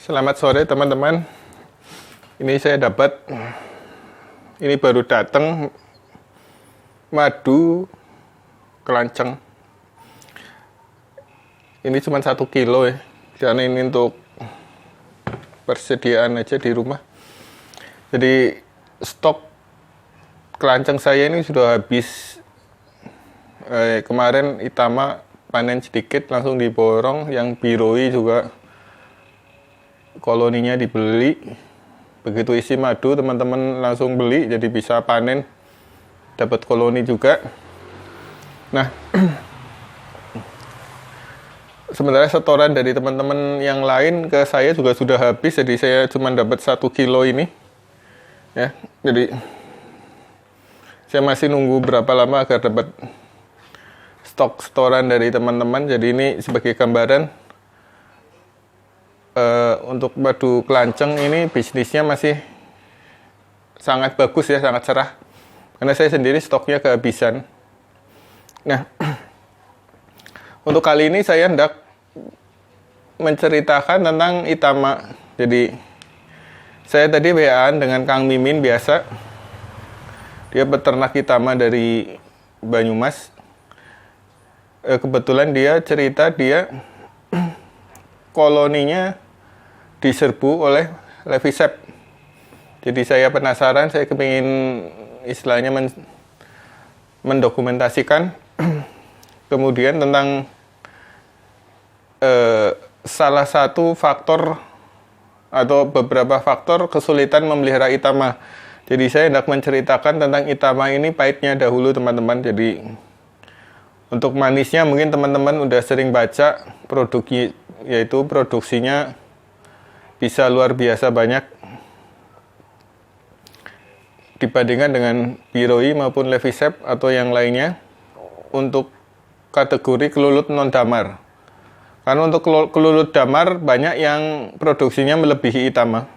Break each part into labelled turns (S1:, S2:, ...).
S1: Selamat sore teman-teman. Ini saya dapat, ini baru datang madu kelanceng. Ini cuma 1 kilo ya, karena ini untuk persediaan aja di rumah. Jadi stok kelanceng saya ini sudah habis. Kemarin Itama panen sedikit langsung diborong, yang Biroi juga koloninya dibeli. Begitu isi madu teman-teman langsung beli, jadi bisa panen, dapat koloni juga. Nah, sementara setoran dari teman-teman yang lain ke saya juga sudah habis, jadi saya cuma dapat 1 kilo ini ya. Jadi saya masih nunggu berapa lama agar dapat stok setoran dari teman-teman. Jadi ini sebagai gambaran, untuk madu kelanceng ini bisnisnya masih sangat bagus ya, sangat cerah, karena saya sendiri stoknya kehabisan. Nah, untuk kali ini saya hendak menceritakan tentang Itama. Jadi saya tadi WA-an dengan Kang Mimin biasa, dia peternak Itama dari Banyumas. Kebetulan dia cerita dia koloninya diserbu oleh Levisep. Jadi saya penasaran, saya kepingin istilahnya mendokumentasikan kemudian tentang salah satu faktor atau beberapa faktor kesulitan memelihara Itama. Jadi saya hendak menceritakan tentang Itama ini pahitnya dahulu teman-teman. Jadi untuk manisnya mungkin teman-teman udah sering baca produknya, yaitu produksinya bisa luar biasa banyak dibandingkan dengan Biroi maupun Levisep atau yang lainnya untuk kategori kelulut non-damar. Karena untuk kelulut damar banyak yang produksinya melebihi Itama.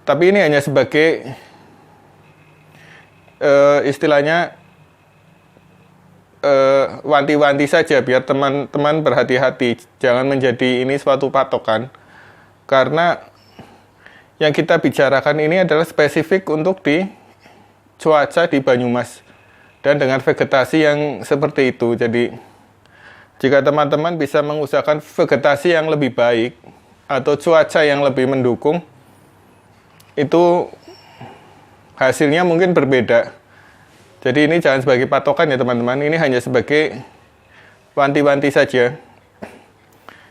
S1: Tapi ini hanya sebagai istilahnya wanti-wanti saja, biar teman-teman berhati-hati, jangan menjadi ini suatu patokan, karena yang kita bicarakan ini adalah spesifik untuk di cuaca di Banyumas dan dengan vegetasi yang seperti itu. Jadi jika teman-teman bisa mengusahakan vegetasi yang lebih baik atau cuaca yang lebih mendukung, itu hasilnya mungkin berbeda. Jadi ini jangan sebagai patokan ya teman-teman, ini hanya sebagai wanti-wanti saja.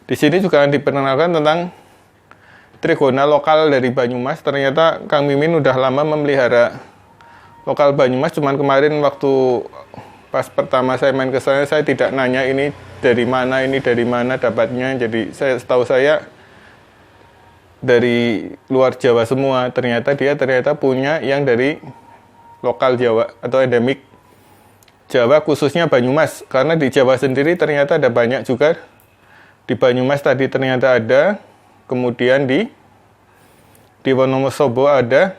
S1: Di sini juga diperkenalkan tentang trigona lokal dari Banyumas. Ternyata Kang Mimin udah lama memelihara lokal Banyumas, cuman kemarin waktu pas pertama saya main ke sana, saya tidak nanya ini dari mana dapatnya. Jadi setahu saya dari luar Jawa semua. Ternyata dia punya yang dari lokal Jawa atau endemik Jawa, khususnya Banyumas. Karena di Jawa sendiri ternyata ada banyak juga. Di Banyumas tadi ternyata ada, kemudian di Wonosobo ada,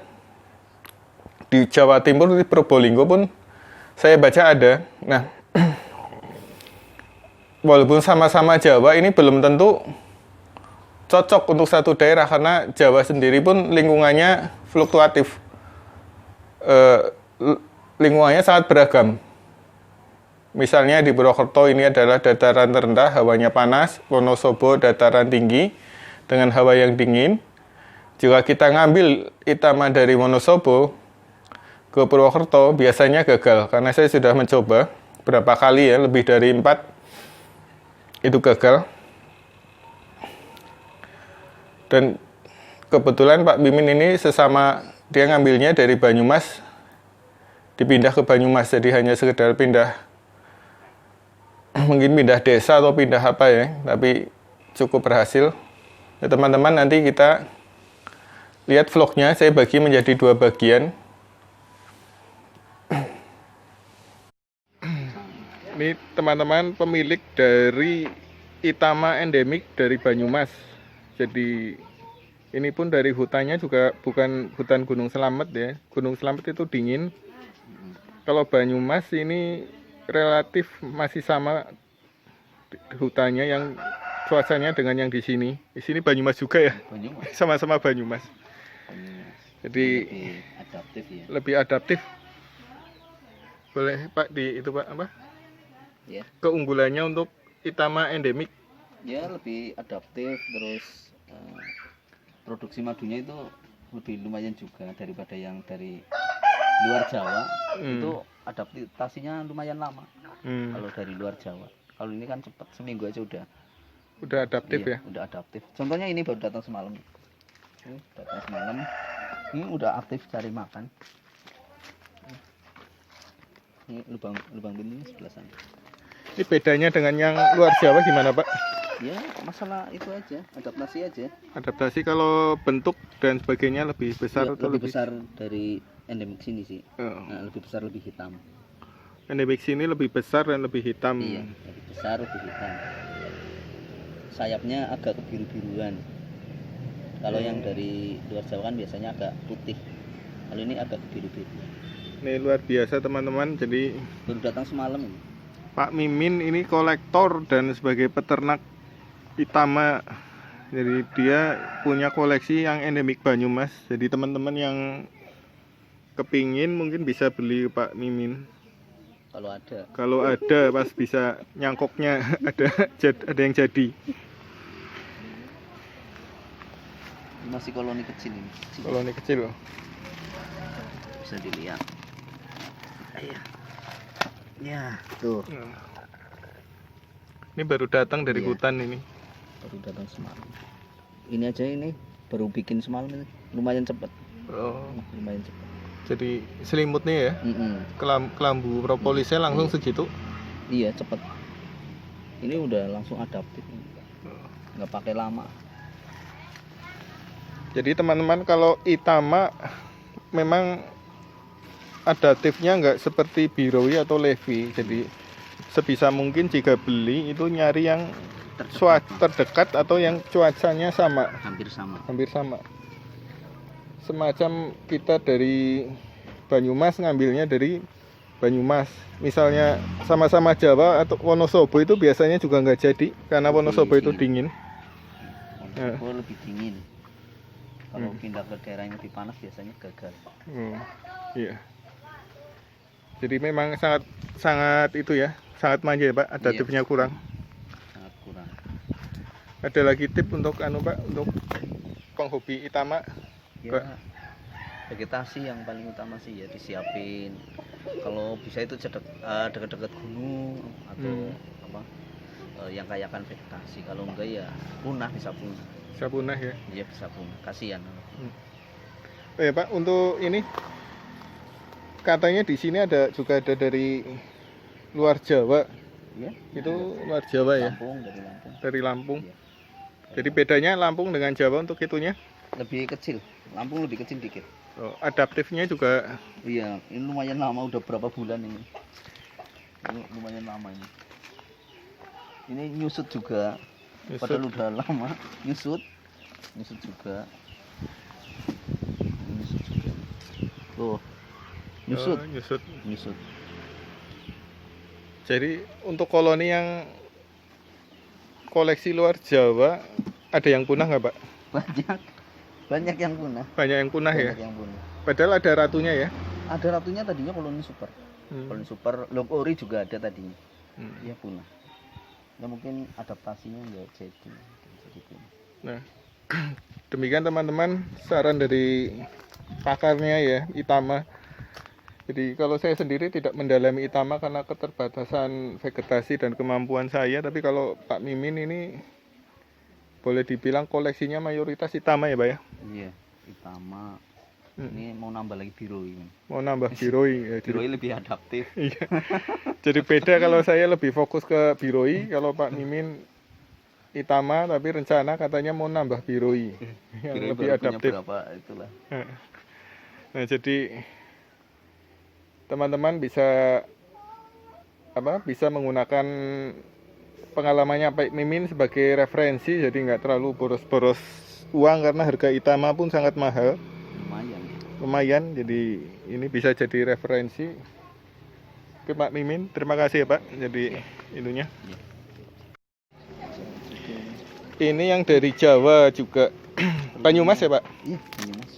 S1: di Jawa Timur di Probolinggo pun saya baca ada. Nah, walaupun sama-sama Jawa, ini belum tentu cocok untuk satu daerah, karena Jawa sendiri pun lingkungannya fluktuatif. Lingkungannya sangat beragam. Misalnya di Purwokerto ini adalah dataran rendah, hawanya panas. Wonosobo dataran tinggi dengan hawa yang dingin. Jika kita ngambil Itama dari Wonosobo ke Purwokerto, biasanya gagal, karena saya sudah mencoba berapa kali ya, lebih dari 4 itu gagal. Dan kebetulan Pak Mimin ini sesama, dia ngambilnya dari Banyumas, dipindah ke Banyumas, jadi hanya sekedar pindah, mungkin pindah desa atau pindah apa ya, tapi cukup berhasil. Ya, teman-teman, nanti kita lihat vlognya, saya bagi menjadi 2 bagian. Ini teman-teman pemilik dari Itama endemik dari Banyumas. Jadi ini pun dari hutannya juga bukan hutan Gunung Slamet ya. Gunung Slamet itu dingin. Kalau Banyumas ini relatif masih sama hutannya, yang cuacanya dengan yang di sini. Di sini Banyumas juga ya,
S2: Banyumas.
S1: sama-sama Banyumas.
S2: Banyumas.
S1: Jadi
S2: Lebih adaptif ya.
S1: lebih adaptif. Boleh Pak di itu Pak apa?
S2: Ya.
S1: Keunggulannya untuk Itama endemik.
S2: Ya lebih adaptif, terus produksi madunya itu lebih lumayan juga daripada yang dari luar Jawa. Itu adaptasinya lumayan lama. Kalau dari luar Jawa, kalau ini kan cepat, seminggu aja
S1: Udah adaptif
S2: iya,
S1: ya.
S2: udah adaptif. Contohnya ini baru datang semalam. Ini datang semalam, ini udah aktif cari makan. Ini lubang pintunya sebelah sana.
S1: Ini bedanya dengan yang luar Jawa gimana Pak?
S2: Ya masalah itu aja, adaptasi aja.
S1: Adaptasi kalau bentuk dan sebagainya lebih besar
S2: Ya,
S1: atau
S2: lebih besar dari endemik sini sih.
S1: Oh.
S2: Nah, lebih besar, lebih hitam.
S1: Endemik sini lebih besar dan lebih hitam.
S2: Iya, lebih besar, lebih hitam. Sayapnya agak kebiru-biruan. Kalau yang dari luar Jawa kan biasanya agak putih. Kalau ini agak kebiru-biruan.
S1: Ini luar biasa teman-teman. Jadi
S2: Baru datang semalam ini.
S1: Pak Mimin ini kolektor dan sebagai peternak Itama. Jadi dia punya koleksi yang endemik Banyumas. Jadi teman-teman yang kepingin mungkin bisa beli Pak Mimin.
S2: Kalau ada.
S1: Kalau ada pas bisa nyangkoknya ada yang jadi.
S2: Ini masih koloni kecil ini.
S1: Koloni kecil loh.
S2: Bisa dilihat. Iya. Ya, tuh.
S1: Ini baru datang dari
S2: Iya.
S1: hutan ini.
S2: Baru datang semalam. Ini aja ini baru bikin semalam ini. Lumayan cepat.
S1: Oh,
S2: Lumayan cepat.
S1: jadi selimutnya ya. Kelambu propolisnya langsung segitu.
S2: Iya, cepat. Ini udah langsung adaptif. Nggak pakai lama.
S1: Jadi teman-teman kalau Itama memang adaptifnya nggak seperti Biroi atau Levi. Jadi sebisa mungkin jika beli itu nyari yang terdekat atau yang cuacanya sama. Hampir sama. Semacam kita dari Banyumas ngambilnya dari Banyumas. Misalnya sama-sama Jawa atau Wonosobo itu biasanya juga nggak jadi karena Wonosobo itu dingin.
S2: Wonosobo lebih dingin. Kalau pindah ke daerah yang lebih panas biasanya gagal.
S1: Iya. Jadi memang sangat itu ya, sangat manja ya Pak. Adaptifnya kurang.
S2: Sangat kurang.
S1: Ada lagi tip untuk Pak, untuk penghobi Itama?
S2: Ya, vegetasi yang paling utama sih ya disiapin. Kalau bisa itu dekat-dekat gunung atau yang kayakan vegetasi. Kalau enggak ya punah, bisa punah.
S1: Bisa punah ya?
S2: Iya bisa punah, kasihan.
S1: Oh ya Pak, untuk ini katanya di sini juga ada dari luar Jawa.
S2: Ya,
S1: itu luar Jawa ya? Dari Lampung.
S2: Ya.
S1: Jadi bedanya Lampung dengan Jawa untuk itunya?
S2: Lebih kecil. Lampung lebih kecil dikit.
S1: Oh, adaptifnya juga.
S2: Iya, ini lumayan lama, udah berapa bulan ini. Ini lumayan lama ini. Ini nyusut juga. Padahal udah lama nyusut juga. Tuh. Nyusut.
S1: Jadi untuk koloni yang koleksi luar Jawa ada yang punah nggak Pak?
S2: Banyak yang punah.
S1: Banyak yang punah ya.
S2: Yang punah.
S1: Padahal ada ratunya ya.
S2: Ada ratunya tadinya koloni super. Koloni super, log ori juga ada tadinya. Iya punah. Ya mungkin adaptasinya nggak jadi.
S1: Nah, demikian teman-teman saran dari pakarnya ya Itama. Jadi kalau saya sendiri tidak mendalami Itama karena keterbatasan vegetasi dan kemampuan saya, tapi kalau Pak Mimin ini boleh dibilang koleksinya mayoritas Itama ya Pak ya?
S2: Iya, Itama. Ini mau nambah lagi Biroi.
S1: Mau nambah Biroi ya.
S2: Biroi lebih adaptif.
S1: Iya. Jadi beda kalau saya lebih fokus ke Biroi, kalau Pak Mimin Itama, tapi rencana katanya mau nambah Biroi yang
S2: Biroi
S1: lebih adaptif.
S2: Berapa itulah.
S1: Nah, jadi teman-teman bisa menggunakan pengalamannya Pak Mimin sebagai referensi, jadi nggak terlalu boros-boros uang karena harga Itama pun sangat mahal. Lumayan, jadi ini bisa jadi referensi. Oke Pak Mimin, terima kasih ya Pak, jadi ininya. Ini yang dari Jawa juga. Banyumas ya, Pak?
S2: Iya, Banyumas.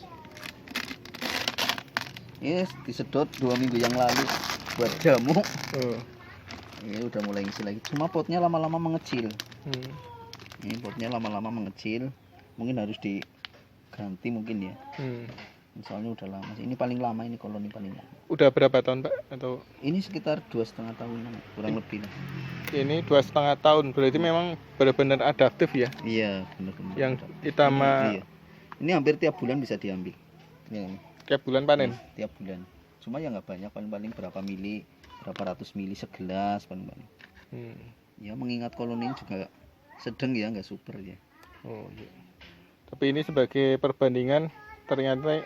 S2: Ini disedot 2 minggu yang lalu buat jamu.
S1: Oh.
S2: Ini udah mulai ngisi lagi. Cuma potnya lama-lama mengecil.
S1: Hmm.
S2: Ini potnya lama-lama mengecil. Mungkin harus diganti mungkin ya. Soalnya udah lama sih. Ini paling lama, ini koloni paling lama.
S1: Udah berapa tahun, Pak? Atau
S2: Ini sekitar 2,5 tahunan kurang lebih lah.
S1: ini 2,5 tahun, berarti memang benar-benar adaptif ya?
S2: Iya, benar-benar.
S1: Yang Itama
S2: Iya. Ini hampir tiap bulan bisa diambil. Ya,
S1: tiap bulan panen?
S2: tiap bulan. Cuma ya nggak banyak, paling-paling berapa mili, berapa ratus mili segelas paling-paling. Ya mengingat koloni juga sedang ya, nggak super ya.
S1: Oh iya. Tapi ini sebagai perbandingan ternyata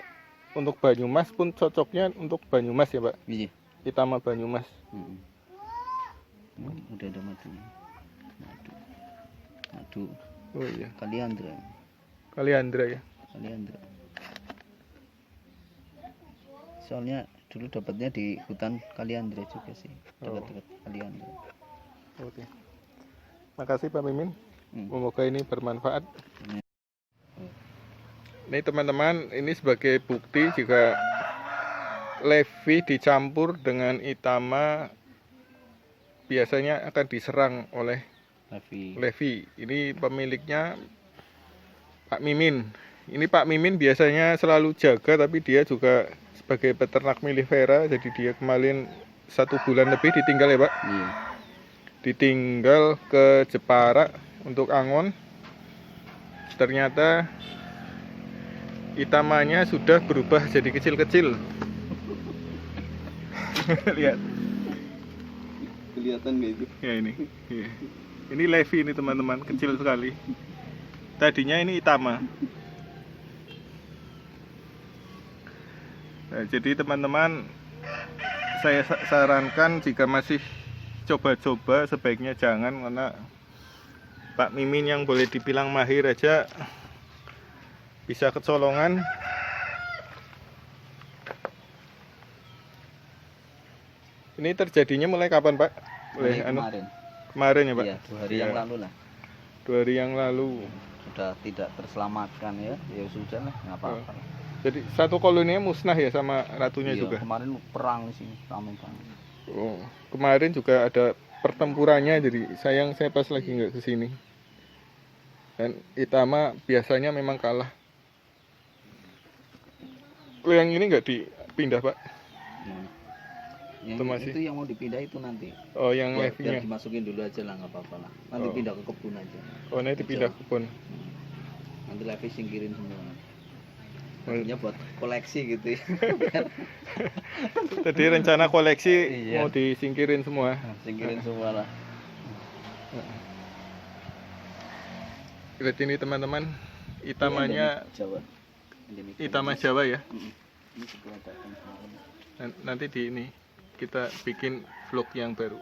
S1: untuk Banyumas pun cocoknya untuk Banyumas ya, Pak?
S2: Iya.
S1: Itama Banyumas.
S2: Udah ada madunya. Madu.
S1: Oh iya.
S2: Kaliandra.
S1: Kaliandra ya.
S2: Kaliandra. Soalnya dulu dapatnya di hutan Kaliandra juga sih, dekat-dekat Kaliandra.
S1: Oke. Makasih Pak Mimin. Semoga ini bermanfaat. Ini teman-teman, ini sebagai bukti jika Levi dicampur dengan Itama biasanya akan diserang oleh Levi. Ini pemiliknya Pak Mimin. Ini Pak Mimin biasanya selalu jaga, tapi dia juga sebagai peternak melifera, jadi dia kemarin 1 bulan lebih ditinggal ya Pak?
S2: Iya.
S1: Ditinggal ke Jepara untuk angon. Ternyata Itamanya sudah berubah jadi kecil-kecil. Lihat.
S2: Kelihatan gitu.
S1: Ya ini. Iya. Ini Levi ini teman-teman, kecil sekali. Tadinya ini Itama. Nah, jadi teman-teman, saya sarankan jika masih coba-coba sebaiknya jangan, karena Pak Mimin yang boleh dibilang mahir aja bisa kecolongan. Ini terjadinya mulai kapan Pak? Mulai
S2: kemarin.
S1: Kemarin ya Pak?
S2: Iya, 2 hari yang lalu lah.
S1: 2 hari yang lalu.
S2: Sudah tidak terselamatkan ya, ya sudah lah, nggak apa-apa.
S1: Jadi satu koloninya musnah ya sama ratunya
S2: Iya,
S1: juga?
S2: Kemarin perang di sini, ramai banget.
S1: Oh, kemarin juga ada pertempurannya, jadi sayang saya pas lagi nggak kesini. Dan Itama biasanya memang kalah. Oh, yang ini nggak dipindah Pak?
S2: Yang
S1: Itu masih?
S2: itu yang mau dipindah itu nanti.
S1: Oh, yang
S2: Biar
S1: Levi-nya.
S2: dimasukin dulu aja lah, nggak apa-apa lah. Nanti
S1: Oh.
S2: pindah ke kebun aja.
S1: Oh, ini dipindah kebun.
S2: Nanti Levi singkirin semua.
S1: Oh.
S2: Maksudnya buat koleksi gitu ya.
S1: Tadi rencana koleksi
S2: Iya.
S1: mau disingkirin semua.
S2: Singkirin semua lah.
S1: Lihat ini teman-teman, Itamanya
S2: Endemik Jawa. Endemik
S1: Itama Jawa ya.
S2: Ini sebuah datang semua.
S1: Nanti di ini kita bikin vlog yang baru.